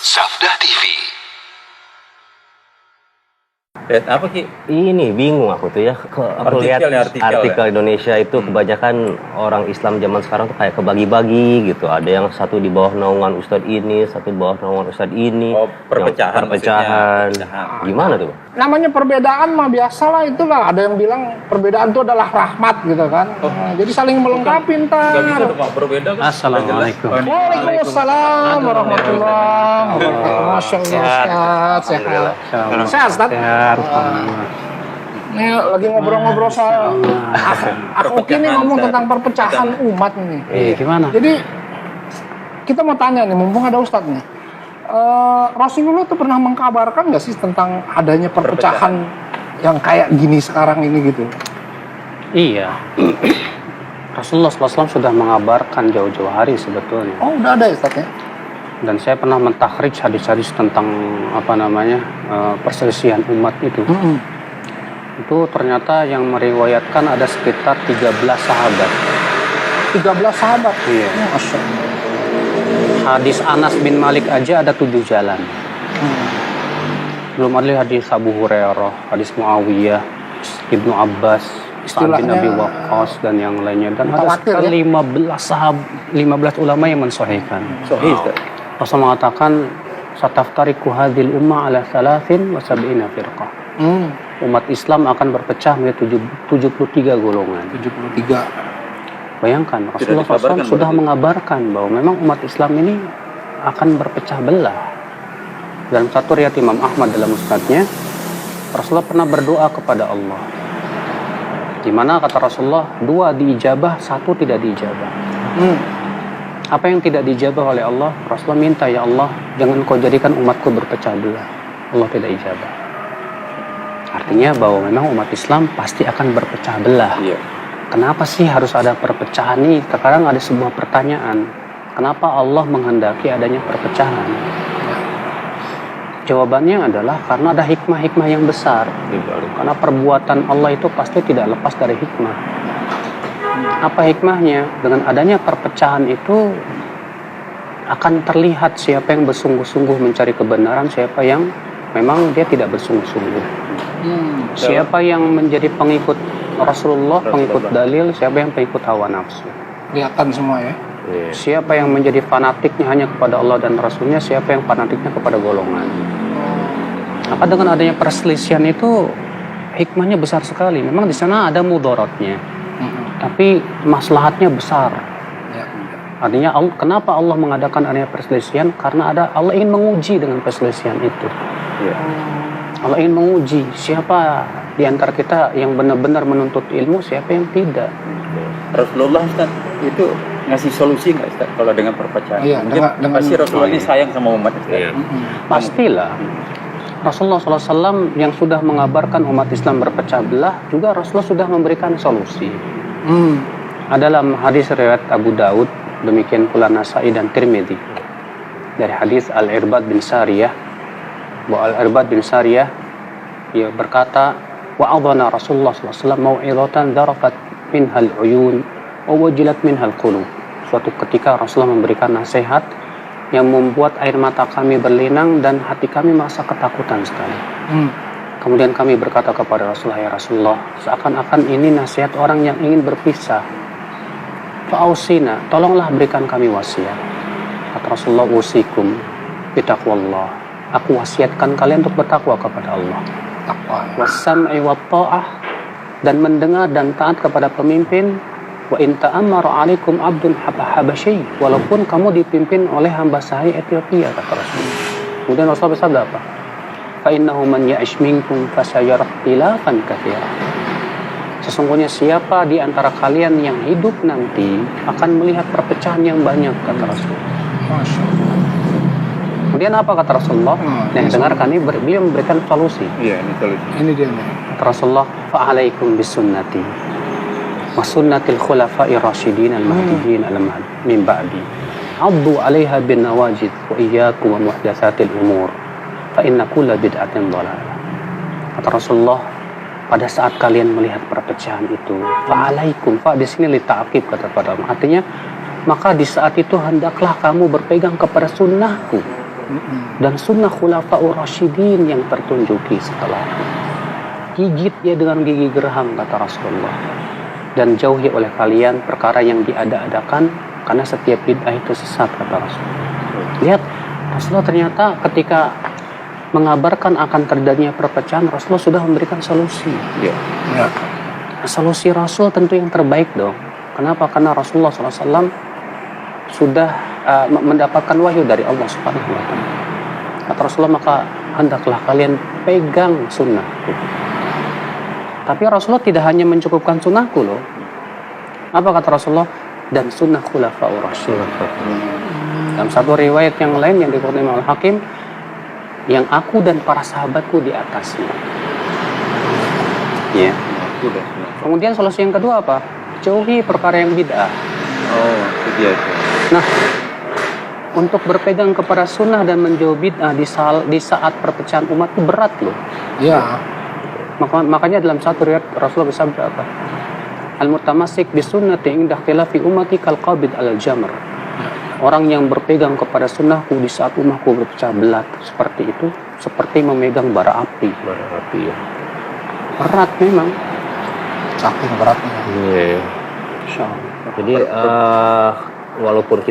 Safdah TV. Lihat apa Ki? Ini bingung aku tuh ya, aku lihat artikel Indonesia itu kebanyakan orang Islam zaman sekarang tuh kayak kebagi-bagi gitu. Ada yang satu di bawah naungan Ustadz ini, satu di bawah naungan Ustadz ini. Oh, perpecahan. Gimana tuh? Namanya perbedaan mah biasalah, itulah. Ada yang bilang perbedaan itu adalah rahmat gitu kan. Jadi saling melengkapi ntar. Gak bisa dong, berbeda kan? Assalamualaikum. Waalaikumsalam warahmatullahi wabarakatuh. Masya Allah, sehat. Sehat, Ustaz? Ini lagi ngobrol-ngobrol soal aku kini ngomong tentang perpecahan umat nih. Gimana? Jadi kita mau tanya nih, mumpung ada Ustadz nih. Rasulullah tuh pernah mengkabarkan nggak sih tentang adanya perpecahan yang kayak gini sekarang ini gitu? Iya. Rasulullah SAW sudah mengabarkan jauh-jauh hari sebetulnya. Oh, udah ada ya Ustadz ya? Dan saya pernah mentakhrij hadis-hadis tentang perselisihan umat itu. Itu ternyata yang meriwayatkan ada sekitar 13 sahabat. 13 sahabat? Iya. Masya Allah. Hadis Anas bin Malik aja ada 7 jalan. Belum ada hadis Abu Hurairah, hadis Muawiyah, Ibnu Abbas, Sa'ad bin Abi Waqqas dan yang lainnya. Dan ada sekitar 15 ulama yang mensahihkan. Sahih, Ustaz. Rasul mengatakan sataftariqu hadhil ummah ala 73 firqah. Umat Islam akan berpecah menjadi 73 golongan. 73. Bayangkan Rasulullah SAW sudah mengabarkan bahwa memang umat Islam ini akan berpecah belah. Dalam satu riwayat Imam Ahmad dalam musnadnya, Rasulullah pernah berdoa kepada Allah. Di mana kata Rasulullah, 2 diijabah, 1 tidak diijabah. Apa yang tidak dijabah oleh Allah? Rasulullah minta, ya Allah, jangan kau jadikan umatku berpecah belah. Allah tidak ijabah. Artinya bahwa memang umat Islam pasti akan berpecah belah. Iya. Kenapa sih harus ada perpecahan ini? Sekarang ada sebuah pertanyaan. Kenapa Allah menghendaki adanya perpecahan? Jawabannya adalah karena ada hikmah-hikmah yang besar. Karena perbuatan Allah itu pasti tidak lepas dari hikmah. Apa hikmahnya? Dengan adanya perpecahan itu akan terlihat siapa yang bersungguh-sungguh mencari kebenaran, siapa yang memang dia tidak bersungguh-sungguh. Siapa yang menjadi pengikut Rasulullah, pengikut dalil, siapa yang pengikut hawa nafsu. Kelihatan semua ya. Siapa yang menjadi fanatiknya hanya kepada Allah dan Rasulnya, siapa yang fanatiknya kepada golongan. Maka dengan adanya perselisihan itu hikmahnya besar sekali. Memang di sana ada mudaratnya, tapi maslahatnya besar. Artinya kenapa Allah mengadakan adanya perselisihan? Karena Allah ingin menguji dengan perselisihan itu. Allah ingin menguji siapa di antara kita yang benar-benar menuntut ilmu, siapa yang tidak. Rasulullah Ustaz itu ngasih solusi nggak Ustaz kalau dengan perpecahan? Iya, dengan pasti Rasulullah ini sayang sama umat Ustaz. Pastilah. Rasulullah SAW yang sudah mengabarkan umat Islam berpecah belah, juga Rasulullah sudah memberikan solusi. Dalam hadis riwayat Abu Daud, demikian pula Nasa'i dan Tirmidzi, dari hadis Al-Irbad bin Sariyah, bahwa Al-Irbad bin Sariyah ia berkata, wa'adhana Rasulullah SAW mau'idhatan darafat minhal uyun wa wajilat minhal qulub. Suatu ketika Rasulullah memberikan nasihat yang membuat air mata kami berlinang dan hati kami merasa ketakutan sekali. Kemudian kami berkata kepada Rasulullah, ya Rasulullah, seakan-akan ini nasihat orang yang ingin berpisah. Fa'ausina, tolonglah berikan kami wasiat. Kata Rasulullah, usikum bitaqwallah. Aku wasiatkan kalian untuk bertakwa kepada Allah. Wassam'i wa ta'ah, dan mendengar dan taat kepada pemimpin. Wa in ta'ammara 'alaikum 'abdun habasyi, walaupun kamu dipimpin oleh hamba sahaya Ethiopia, kata Rasulullah. Kemudian Rasulullah bersabda apa? Fa innahu man ya'ish minkum fasayara ikhtilafan katsiran. Sesungguhnya siapa di antara kalian yang hidup nanti akan melihat perpecahan yang banyak, kata Rasulullah. Kemudian apa kata Rasulullah? Dengarkan ini, beliau memberikan solusi. Iya, ini solusi. Ini dia. Kata Rasulullah, fa'alaikum bisunnati wa sunnatil khulafa'ir rasyidin al-mahdiyyin min ba'di. Addu 'alaiha bin nawajid wa iyyakum wa muhdatsatil umur. Fa inna kulla bid'atin dhalalah. Kata Rasulullah, pada saat kalian melihat perpecahan itu, fa'alaikum, fa di sini li ta'qib, kata para ulama. Artinya, maka di saat itu hendaklah kamu berpegang kepada sunnahku dan sunnah khulafaur rasyidin yang tertunjuki setelah. Gigit dia dengan gigi geraham, kata Rasulullah, dan jauhi oleh kalian perkara yang diada-adakan, karena setiap bid'ah itu sesat, kata Rasulullah. Lihat, Rasulullah ternyata ketika mengabarkan akan terjadinya perpecahan, Rasulullah sudah memberikan solusi. Ya. Solusi Rasul tentu yang terbaik dong. Kenapa? Karena Rasulullah SAW sudah mendapatkan wahyu dari Allah Subhanahu wa Ta'ala. Kata Rasulullah, maka hendaklah kalian pegang sunnahku. Tapi Rasulullah tidak hanya mencukupkan sunnahku loh. Apa kata Rasulullah? Dan sunnah khulafaur rasyidin. Dalam satu riwayat yang lain yang dikutip oleh Hakim, yang aku dan para sahabatku di atasnya. Ya. Kemudian solusi yang kedua apa? Jauhi perkara yang bid'ah. Oh, itu dia itu. Nah, untuk berpegang kepada sunnah dan menjauh bid'ah di saat perpecahan umat itu berat loh. Ya. Makanya dalam satu riwayat Rasulullah bersabda apa? Al-mutamassik bi sunnati inda ikhtilafi ummati kal qabid alal jamr. Orang yang berpegang kepada sunnahku di saat umatku berpecah belah seperti itu, seperti memegang bara api. Bara api ya. Berat memang. Saking beratnya. Iya. Insyaallah. Jadi walaupun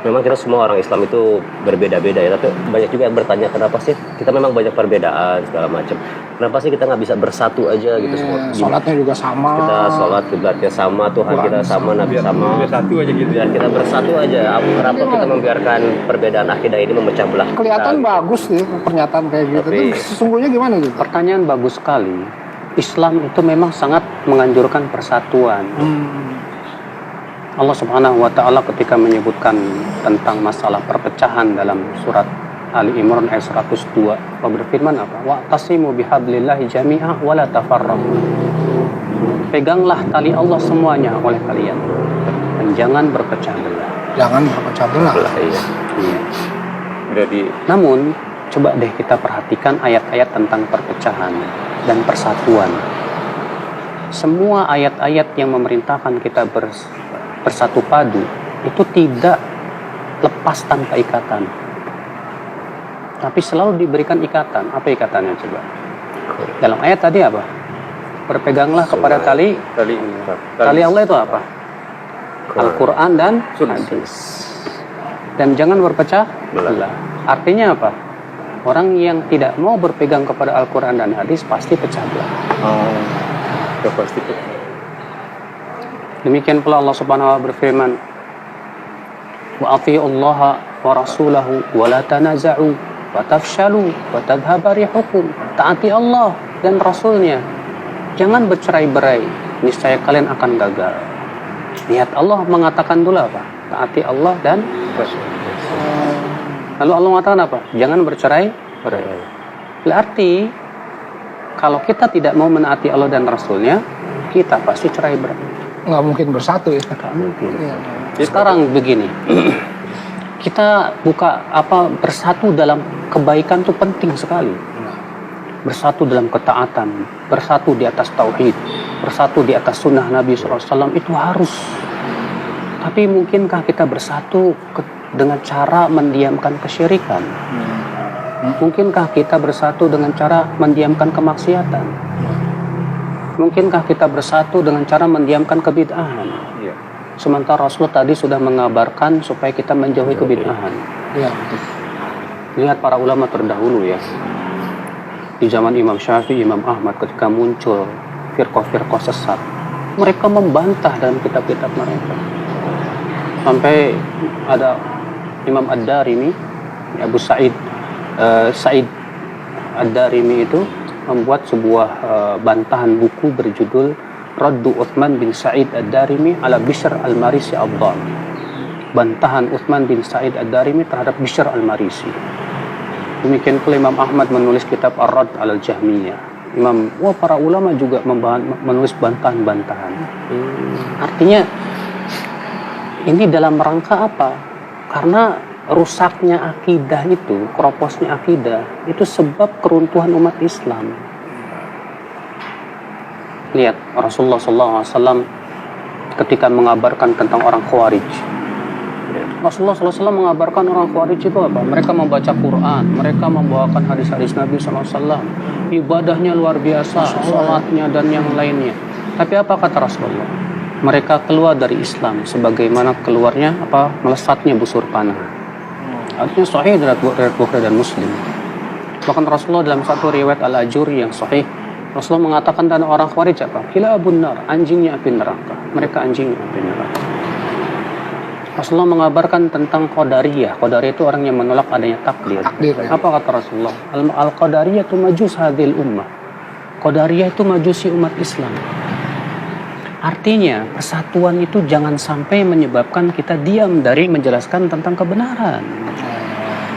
memang kita semua orang Islam itu berbeda-beda ya, tapi banyak juga yang bertanya kenapa sih kita memang banyak perbedaan segala macam. Kenapa sih kita nggak bisa bersatu aja gitu semua? Sholatnya juga sama. Kita sholat kiblatnya sama, Tuhan kita sama, Nabi sama. Biar satu aja gitu. Biar kita bersatu aja. Kenapa kita membiarkan perbedaan akidah ini memecah belah? Kelihatan kita, bagus sih pernyataan kayak gitu. Tapi- Tapi sesungguhnya gimana gitu? Pertanyaan bagus sekali. Islam itu memang sangat menganjurkan persatuan. Allah Subhanahu wa Ta'ala ketika menyebutkan tentang masalah perpecahan dalam surat Ali Imran ayat 102, Allah berfirman apa? Wa'tasimu bihablillahi jami'ah wa la tafarraqu. Peganglah tali Allah semuanya oleh kalian dan jangan berpecah belah. Jangan berpecah belah. Iya. Iya. Jadi Namun, coba deh kita perhatikan ayat-ayat tentang perpecahan dan persatuan. Semua ayat-ayat yang memerintahkan kita bersatu padu itu tidak lepas tanpa ikatan, tapi selalu diberikan ikatan. Apa ikatannya coba? Dalam ayat tadi apa? Berpeganglah kepada tali Allah itu apa? Al-Quran dan hadis. Dan jangan berpecah belah. Artinya apa? Orang yang tidak mau berpegang kepada Al-Quran dan hadis pasti pecah belah. itu pasti. Demikian pula Allah Subhanahu wa Ta'ala berfirman, wa athi'ullaha wa rasulahu wa la tanaza'u wa tafshalu wa tadhhaba rihukum. Taati Allah dan Rasulnya, jangan bercerai-berai, niscaya kalian akan gagal. Lihat, Allah mengatakan dulu apa? Taati Allah dan Rasul. Lalu Allah mengatakan apa? Jangan bercerai-berai. Berarti kalau kita tidak mau menaati Allah dan Rasulnya, kita pasti cerai-berai. Nggak mungkin bersatu ya. Nggak mungkin. Iya. Sekarang begini, kita bersatu dalam kebaikan itu penting sekali. Bersatu dalam ketaatan, bersatu di atas tauhid, bersatu di atas sunnah Nabi SAW itu harus. Tapi mungkinkah kita bersatu dengan cara mendiamkan kesyirikan? Mungkinkah kita bersatu dengan cara mendiamkan kemaksiatan? Mungkinkah kita bersatu dengan cara mendiamkan kebid'ahan? Iya. Sementara Rasul tadi sudah mengabarkan supaya kita menjauhi kebid'ahan. Iya. Lihat para ulama terdahulu ya. Di zaman Imam Syafi'i, Imam Ahmad ketika muncul firqah-firqah sesat, mereka membantah dalam kitab-kitab mereka. Sampai ada Imam Ad-Darimi, Abu Sa'id Ad-Darimi itu membuat sebuah bantahan buku berjudul Raddu Uthman bin Sa'id Ad-Darimi ala Bishr al-Marisi Abdal. Bantahan Uthman bin Sa'id Ad-Darimi terhadap Bishr al-Marisi. Demikian pula Imam Ahmad menulis kitab Ar-Radd al-Jahmiyah. Para ulama juga menulis bantahan-bantahan. Artinya ini dalam rangka apa? Karena rusaknya akidah itu, keroposnya akidah itu sebab keruntuhan umat Islam. Lihat Rasulullah SAW ketika mengabarkan tentang orang Khawarij, Rasulullah SAW mengabarkan orang Khawarij itu apa? Mereka membaca Quran, mereka membawakan hadis-hadis Nabi SAW, ibadahnya luar biasa, sholatnya dan yang lainnya. Tapi apa kata Rasulullah? Mereka keluar dari Islam sebagaimana keluarnya melesatnya busur panah. Artinya sahih dari Bukhari dan Muslim. Bahkan Rasulullah dalam satu riwayat Al-Ajuri yang sahih, Rasulullah mengatakan dan orang Khawarij apa? Kilabun nar, anjingnya api neraka. Mereka anjingnya api neraka. Rasulullah mengabarkan tentang Qadariyah. Qadariyah itu orang yang menolak adanya takdir. Takdir, ya. Apa kata Rasulullah? Al-Qadariyah itu majus hadil ummah. Qadariyah itu majusi umat Islam. Artinya persatuan itu jangan sampai menyebabkan kita diam dari menjelaskan tentang kebenaran.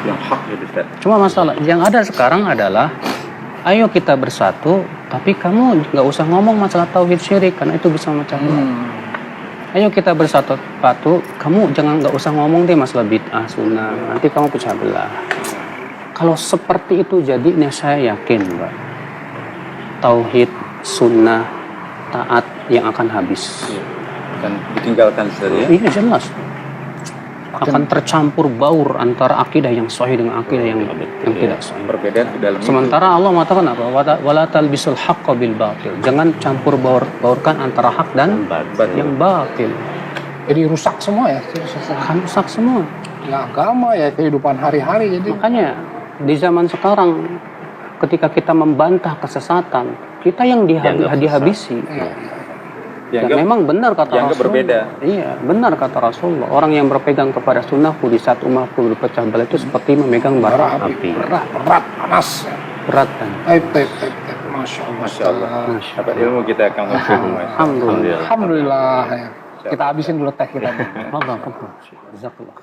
Yang hak gitu Ustaz. Cuma masalah yang ada sekarang adalah ayo kita bersatu, tapi kamu nggak usah ngomong masalah tauhid syirik karena itu bisa memecah belah. Ayo kita bersatu, kamu nggak usah ngomong deh masalah bid'ah sunnah, nanti kamu pecah belah. Kalau seperti itu jadinya saya yakin, Mbak, tauhid, sunnah, taat yang akan habis. Dan ditinggalkan Ustaz ya. Ini jelas akan tercampur baur antara akidah yang sahih dengan akidah yang tidak sahih. Perbedaan di dalam Sementara Allah mengatakan apa? Wala talbisul haqqa bil batil. Jangan campur baurkan antara hak dan yang batil. Jadi rusak semua ya. Akan rusak semua. Ya agama ya kehidupan hari-hari jadi. Makanya di zaman sekarang ketika kita membantah kesesatan, kita yang dihabisi. Dan memang benar kata Rasulullah. berbeda. Iya, benar kata Rasulullah. Orang yang berpegang kepada sunnahku di saat umatku berpecah belah itu seperti memegang bara api. Berat, panas. Berat dan Taib. Masya Allah. Dapat ilmu kita akan Alhamdulillah. Alhamdulillah ya. Kita habisin dulu teh kita. Jazakallah.